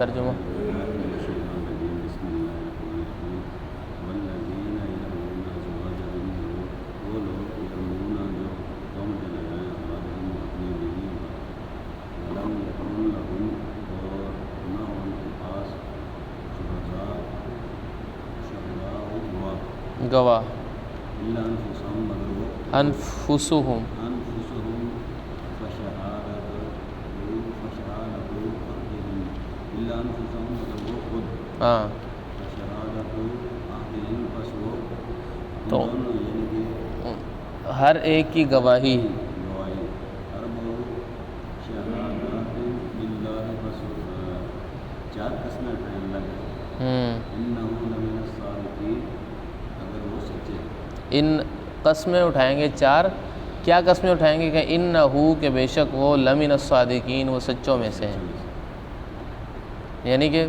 ترجمہ گواہ انفسہم ہاں تو ہر ایک کی گواہی ان قسمیں اٹھائیں گے چار. کیا قسمیں اٹھائیں گے کہ انہو کہ بے شک وہ لمن الصادقین وہ سچوں میں سے ہیں. یعنی کہ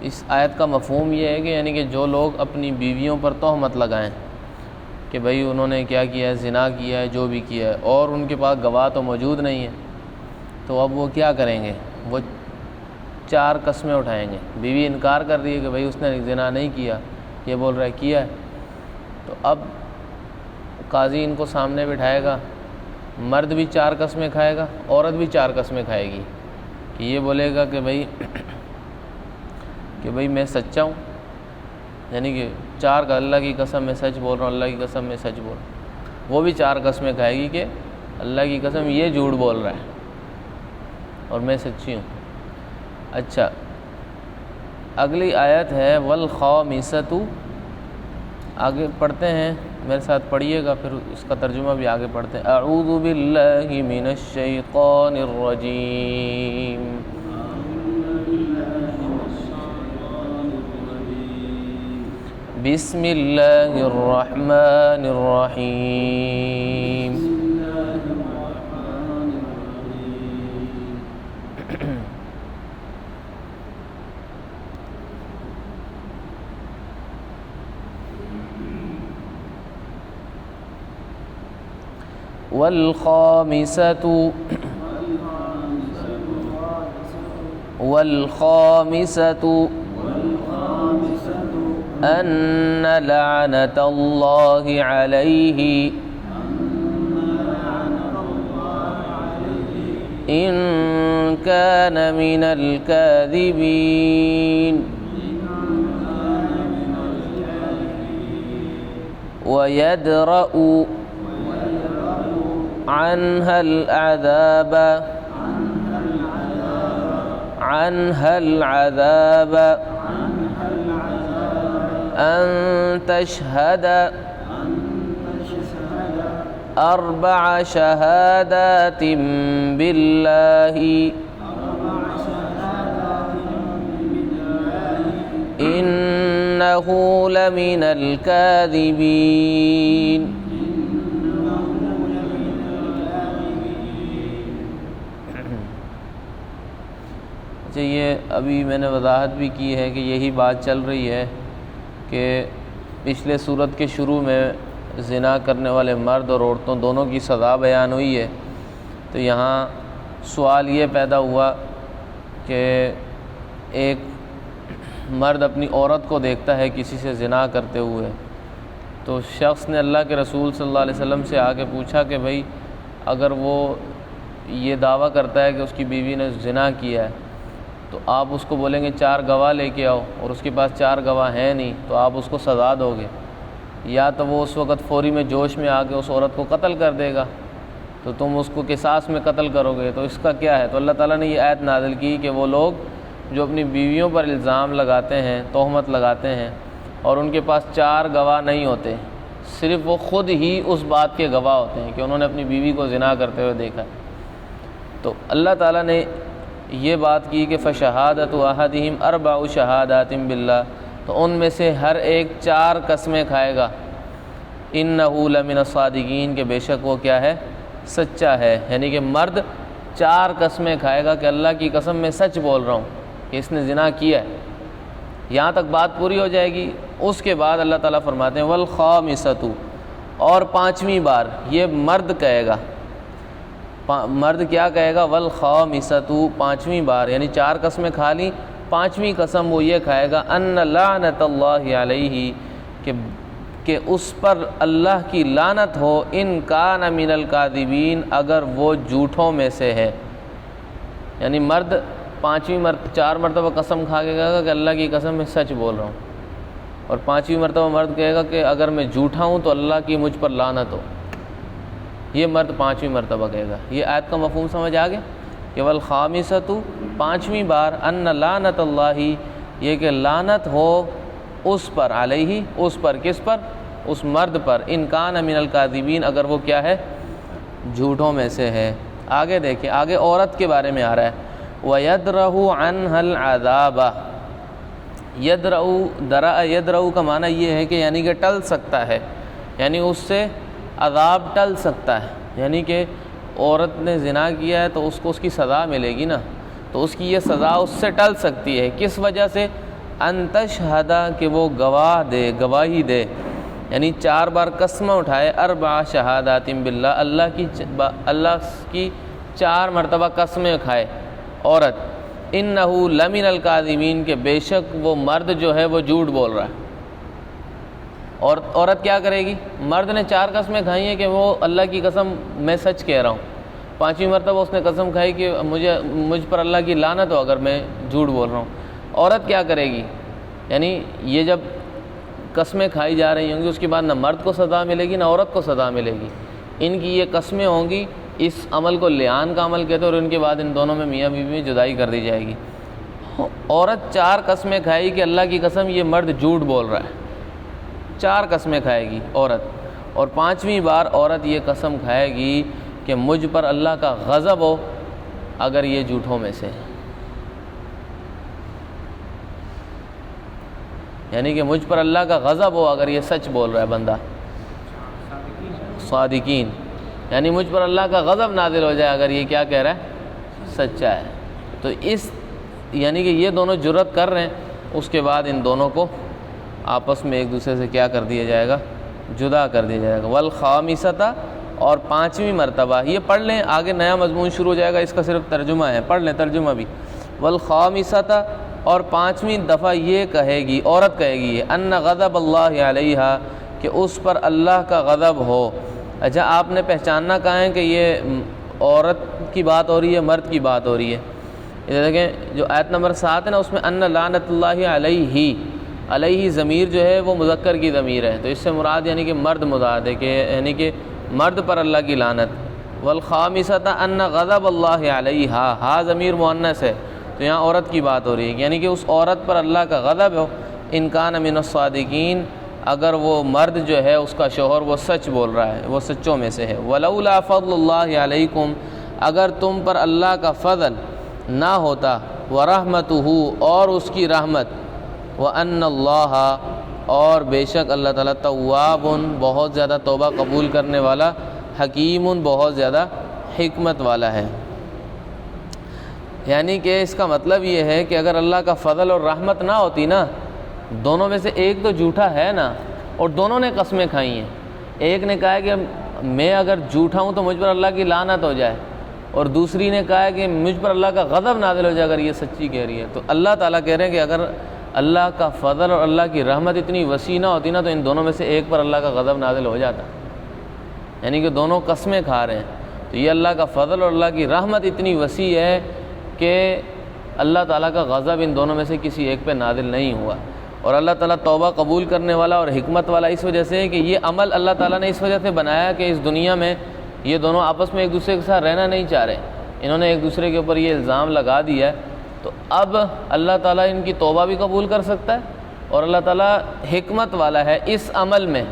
اس آیت کا مفہوم یہ ہے کہ یعنی کہ جو لوگ اپنی بیویوں پر تہمت لگائیں کہ بھئی انہوں نے کیا کیا ہے، زنا کیا ہے، جو بھی کیا ہے، اور ان کے پاس گواہ تو موجود نہیں ہے، تو اب وہ کیا کریں گے؟ وہ چار قسمیں اٹھائیں گے. بیوی انکار کر رہی ہے کہ بھئی اس نے زنا نہیں کیا، یہ بول رہا ہے کیا ہے. تو اب قاضی ان کو سامنے بٹھائے گا، مرد بھی چار قسمیں کھائے گا، عورت بھی چار قسمیں کھائے گی. کہ یہ بولے گا کہ بھئی میں سچا ہوں، یعنی کہ چار کا اللہ کی قسم میں سچ بول رہا ہوں، اللہ کی قسم میں سچ بول رہا ہوں. وہ بھی چار قسمیں کھائے گی کہ اللہ کی قسم یہ جھوٹ بول رہا ہے اور میں سچی ہوں. اچھا، اگلی آیت ہے والخامسۃ. آگے پڑھتے ہیں، میرے ساتھ پڑھیے گا، پھر اس کا ترجمہ بھی آگے پڑھتے ہیں. اعوذ باللہ من الشیطان الرجیم. بسم اللہ الرحمن الرحیم. والخامسۃ أن لعنة الله عليه إن كان من الكاذبين ويدرأ عنها العذاب أن تشهد 4 شهادات بالله إنه لمن الكاذبين. اچھا، یہ ابھی میں نے وضاحت بھی کی ہے کہ یہی بات چل رہی ہے کہ پچھلے سورت کے شروع میں زنا کرنے والے مرد اور عورتوں دونوں کی سزا بیان ہوئی ہے. تو یہاں سوال یہ پیدا ہوا کہ ایک مرد اپنی عورت کو دیکھتا ہے کسی سے زنا کرتے ہوئے، تو شخص نے اللہ کے رسول صلی اللہ علیہ وسلم سے آ کے پوچھا کہ بھئی اگر وہ یہ دعویٰ کرتا ہے کہ اس کی بیوی نے زنا کیا ہے تو آپ اس کو بولیں گے 4 گواہ لے کے آؤ، اور اس کے پاس 4 گواہ ہیں نہیں، تو آپ اس کو سزا دو گے، یا تو وہ اس وقت فوری میں جوش میں آ کے اس عورت کو قتل کر دے گا تو تم اس کو قصاص میں قتل کرو گے. تو اس کا کیا ہے؟ تو اللہ تعالیٰ نے یہ آیت نازل کی کہ وہ لوگ جو اپنی بیویوں پر الزام لگاتے ہیں، تہمت لگاتے ہیں، اور ان کے پاس 4 گواہ نہیں ہوتے، صرف وہ خود ہی اس بات کے گواہ ہوتے ہیں کہ انہوں نے اپنی بیوی کو زنا کرتے ہوئے دیکھا. تو اللہ تعالیٰ نے یہ بات کی کہ فشہادۃ احدہم 4 شہادات باللہ، تو ان میں سے ہر ایک 4 قسمیں کھائے گا. انہ لمن الصادقین، کہ بے شک وہ کیا ہے؟ سچا ہے. یعنی کہ مرد 4 قسمیں کھائے گا کہ اللہ کی قسم میں سچ بول رہا ہوں کہ اس نے زنا کیا ہے. یہاں تک بات پوری ہو جائے گی. اس کے بعد اللہ تعالیٰ فرماتے ہیں والخامسۃ، اور 5ویں بار یہ مرد کہے گا مرد کیا کہے گا؟ والخامسۃ، پانچویں بار، یعنی 4 قسمیں کھا لیں، پانچویں قسم وہ یہ کھائے گا ان لعنت اللہ علیہ، کہ اس پر اللہ کی لعنت ہو، ان کان من الکاذبین، اگر وہ جھوٹوں میں سے ہے۔ یعنی مرد 4 مرتبہ قسم کھا کے کہے گا کہ اللہ کی قسم میں سچ بول رہا ہوں، اور 5ویں مرتبہ مرد کہے گا کہ اگر میں جھوٹا ہوں تو اللہ کی مجھ پر لعنت ہو۔ یہ مرد 5ویں مرتبہ کہے گا۔ یہ آیت کا مفہوم سمجھ آ گیا کہ والخامسۃ، 5ویں بار، ان لعنت اللہ، یہ کہ لعنت ہو اس پر، علیہ، اس پر، کس پر؟ اس مرد پر، ان کان من الکاذبین، اگر وہ کیا ہے؟ جھوٹوں میں سے ہے۔ آگے دیکھیں، آگے عورت کے بارے میں آ رہا ہے وَيَدْرَهُ عَنْهَا الْعَذَابَ۔ یدرؤ کا معنی یہ ہے کہ یعنی کہ ٹل سکتا ہے، یعنی اس سے عذاب ٹل سکتا ہے، یعنی کہ عورت نے زنا کیا ہے تو اس کو اس کی سزا ملے گی نا، تو اس کی یہ سزا اس سے ٹل سکتی ہے۔ کس وجہ سے؟ ان تشہد، کہ وہ گواہی دے، یعنی 4 بار قسمہ اٹھائے، 4 شہادات باللہ، اللہ کی 4 مرتبہ قسمیں کھائے عورت، انہ لمن الکاذبین، کہ بے شک وہ مرد جو ہے وہ جھوٹ بول رہا ہے۔ اور عورت کیا کرے گی؟ مرد نے 4 قسمیں کھائی ہیں کہ وہ اللہ کی قسم میں سچ کہہ رہا ہوں، 5ویں مرتبہ اس نے قسم کھائی کہ مجھ پر اللہ کی لعنت ہو اگر میں جھوٹ بول رہا ہوں۔ عورت کیا کرے گی؟ یعنی یہ جب قسمیں کھائی جا رہی ہوں گی، اس کے بعد نہ مرد کو سزا ملے گی نہ عورت کو سزا ملے گی، ان کی یہ قسمیں ہوں گی، اس عمل کو لعان کا عمل کہتے ہیں، اور ان کے بعد ان دونوں میں میاں بیوی میں جدائی کر دی جائے گی۔ عورت 4 قسمیں کھائے کہ اللہ کی قسم یہ مرد جھوٹ بول رہا ہے، 4 قسمیں کھائے گی عورت، اور 5ویں بار عورت یہ قسم کھائے گی کہ مجھ پر اللہ کا غضب ہو اگر یہ جھوٹوں میں سے، یعنی کہ مجھ پر اللہ کا غضب ہو اگر یہ سچ بول رہا ہے بندہ، صادقین، یعنی مجھ پر اللہ کا غضب نازل ہو جائے اگر یہ کیا کہہ رہا ہے؟ سچا ہے۔ تو یعنی کہ یہ دونوں جرأت کر رہے ہیں، اس کے بعد ان دونوں کو آپس میں ایک دوسرے سے کیا کر دیا جائے گا؟ جدا کر دیا جائے گا۔ والخامسۃ، اور 5ویں مرتبہ، یہ پڑھ لیں، آگے نیا مضمون شروع ہو جائے گا، اس کا صرف ترجمہ ہے، پڑھ لیں ترجمہ بھی۔ والخامسۃ، اور 5ویں دفعہ یہ کہے گی، عورت کہے گی، ان غضب اللہ علیہ، کہ اس پر اللہ کا غضب ہو۔ اچھا، آپ نے پہچاننا کہاں ہے کہ یہ عورت کی بات ہو رہی ہے، مرد کی بات ہو رہی ہے؟ یہ دیکھیں جو آیت نمبر 7 ہے نا، اس میں ان لعنت اللہ علیہ ضمیر جو ہے وہ مذکر کی ضمیر ہے، تو اس سے مراد یعنی کہ مرد مراد ہے، کہ یعنی کہ مرد پر اللہ کی لعنت۔ والخامسۃ ان غضب اللہ علیہ، ہا ضمیر مؤنث ہے، تو یہاں عورت کی بات ہو رہی ہے، یعنی کہ اس عورت پر اللہ کا غضب ہو، ان کان من الصادقین، اگر وہ مرد جو ہے اس کا شوہر وہ سچ بول رہا ہے، وہ سچوں میں سے ہے۔ ولولا فضل اللہ علیکم، اگر تم پر اللہ کا فضل نہ ہوتا، ورحمتہ، اور اس کی رحمت، وان اللہ، اور بے شک اللہ تعالیٰ، تواب، بہت زیادہ توبہ قبول کرنے والا، حکیم، بہت زیادہ حکمت والا ہے۔ یعنی کہ اس کا مطلب یہ ہے کہ اگر اللہ کا فضل اور رحمت نہ ہوتی نا، دونوں میں سے ایک تو جھوٹا ہے نا، اور دونوں نے قسمیں کھائی ہیں، ایک نے کہا ہے کہ میں اگر جھوٹا ہوں تو مجھ پر اللہ کی لعنت ہو جائے، اور دوسری نے کہا ہے کہ مجھ پر اللہ کا غضب نازل ہو جائے اگر یہ سچی کہہ رہی ہے۔ تو اللہ تعالیٰ کہہ رہے ہیں کہ اگر اللہ کا فضل اور اللہ کی رحمت اتنی وسیع نہ ہوتی نا، تو ان دونوں میں سے ایک پر اللہ کا غضب نازل ہو جاتا، یعنی کہ دونوں قسمیں کھا رہے ہیں۔ تو یہ اللہ کا فضل اور اللہ کی رحمت اتنی وسیع ہے کہ اللہ تعالیٰ کا غضب ان دونوں میں سے کسی ایک پہ نازل نہیں ہوا، اور اللہ تعالیٰ توبہ قبول کرنے والا اور حکمت والا اس وجہ سے ہے کہ یہ عمل اللہ تعالیٰ نے اس وجہ سے بنایا کہ اس دنیا میں یہ دونوں آپس میں ایک دوسرے کے ساتھ رہنا نہیں چاہ رہے، انہوں نے ایک دوسرے کے اوپر یہ الزام لگا دیا ہے، تو اب اللہ تعالیٰ ان کی توبہ بھی قبول کر سکتا ہے، اور اللہ تعالیٰ حکمت والا ہے، اس عمل میں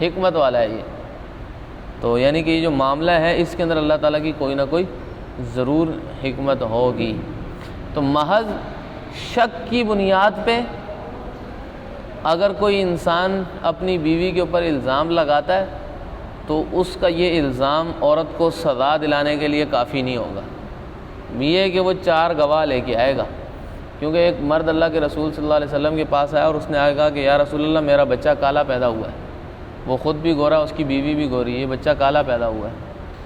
حکمت والا ہے یہ، تو یعنی کہ یہ جو معاملہ ہے اس کے اندر اللہ تعالیٰ کی کوئی نہ کوئی ضرور حکمت ہوگی۔ تو محض شک کی بنیاد پہ اگر کوئی انسان اپنی بیوی کے اوپر الزام لگاتا ہے تو اس کا یہ الزام عورت کو سزا دلانے کے لیے کافی نہیں ہوگا، یہ ہے کہ وہ 4 گواہ لے کے آئے گا، کیونکہ ایک مرد اللہ کے رسول صلی اللہ علیہ وسلم کے پاس آیا اور اس نے کہا کہ یا رسول اللہ میرا بچہ کالا پیدا ہوا ہے، وہ خود بھی گورا، اس کی بیوی بھی گوری ہے، بچہ کالا پیدا ہوا ہے،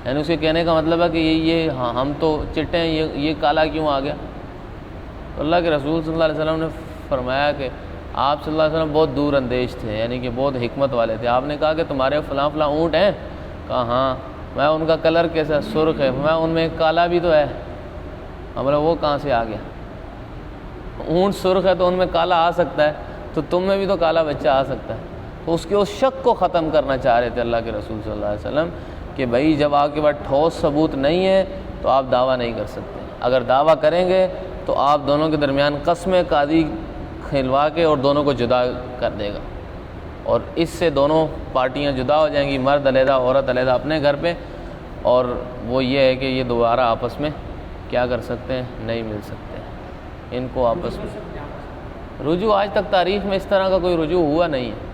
یعنی اس کے کہنے کا مطلب ہے کہ یہ ہاں ہم تو چٹے ہیں، یہ کالا کیوں آ گیا؟ تو اللہ کے رسول صلی اللہ علیہ وسلم نے فرمایا کہ آپ صلی اللہ علیہ وسلم بہت دور اندیش تھے، یعنی کہ بہت حکمت والے تھے۔ آپ نے کہا کہ تمہارے فلاں فلاں اونٹ ہیں؟ کہا ہاں۔ میں ان کا کلر کیسا؟ سرخ ہے۔ میں ان میں کالا بھی تو ہے۔ ہمارا وہ کہاں سے آ گیا؟ اونٹ سرخ ہے تو ان میں کالا آ سکتا ہے، تو تم میں بھی تو کالا بچہ آ سکتا ہے۔ تو اس کے اس شک کو ختم کرنا چاہ رہے تھے اللہ کے رسول صلی اللہ علیہ وسلم کہ بھائی جب آپ کے پاس ٹھوس ثبوت نہیں ہے تو آپ دعویٰ نہیں کر سکتے۔ اگر دعویٰ کریں گے تو آپ دونوں کے درمیان قسمیں قاضی کھلوا کے اور دونوں کو جدا کر دے گا، اور اس سے دونوں پارٹیاں جدا ہو جائیں گی، مرد علیحدہ عورت علیحدہ اپنے گھر پہ، اور وہ یہ ہے کہ یہ دوبارہ آپس میں کیا کر سکتے ہیں؟ نہیں مل سکتے ان کو آپس میں رجوع۔ آج تک تاریخ میں اس طرح کا کوئی رجوع ہوا نہیں ہے۔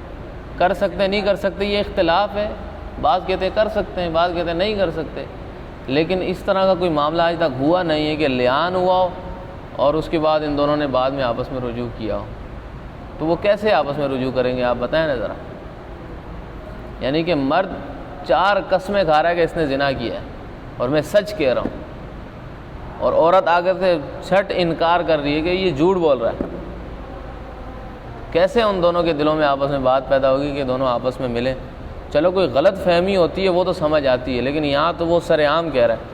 کر سکتے ہیں نہیں کر سکتے یہ اختلاف ہے، بعض کہتے ہیں کر سکتے ہیں، بعض کہتے ہیں نہیں کر سکتے، لیکن اس طرح کا کوئی معاملہ آج تک ہوا نہیں ہے کہ لعان ہوا ہو اور اس کے بعد ان دونوں نے بعد میں آپس میں رجوع کیا ہو۔ تو وہ کیسے آپس میں رجوع کریں گے آپ بتائیں نا ذرا؟ یعنی کہ مرد 4 قسمیں کھا رہا ہے کہ اس نے زنا کیا ہے اور میں سچ کہہ رہا ہوں، اور عورت آگے سے چھٹ انکار کر رہی ہے کہ یہ جھوٹ بول رہا ہے۔ کیسے ان دونوں کے دلوں میں آپس میں بات پیدا ہوگی کہ دونوں آپس میں ملیں؟ چلو کوئی غلط فہمی ہوتی ہے وہ تو سمجھ آتی ہے، لیکن یہاں تو وہ سر عام کہہ رہا ہے،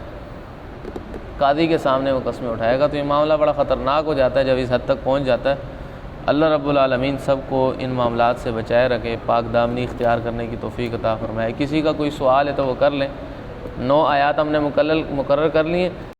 قاضی کے سامنے وہ قسمیں اٹھائے گا، تو یہ معاملہ بڑا خطرناک ہو جاتا ہے جب اس حد تک پہنچ جاتا ہے۔ اللہ رب العالمین سب کو ان معاملات سے بچائے رکھے، پاک دامنی اختیار کرنے کی توفیق عطا فرمائے۔ کسی کا کوئی سوال ہے تو وہ کر لیں۔ 9 آیات ہم نے مقرر کر لی ہیں۔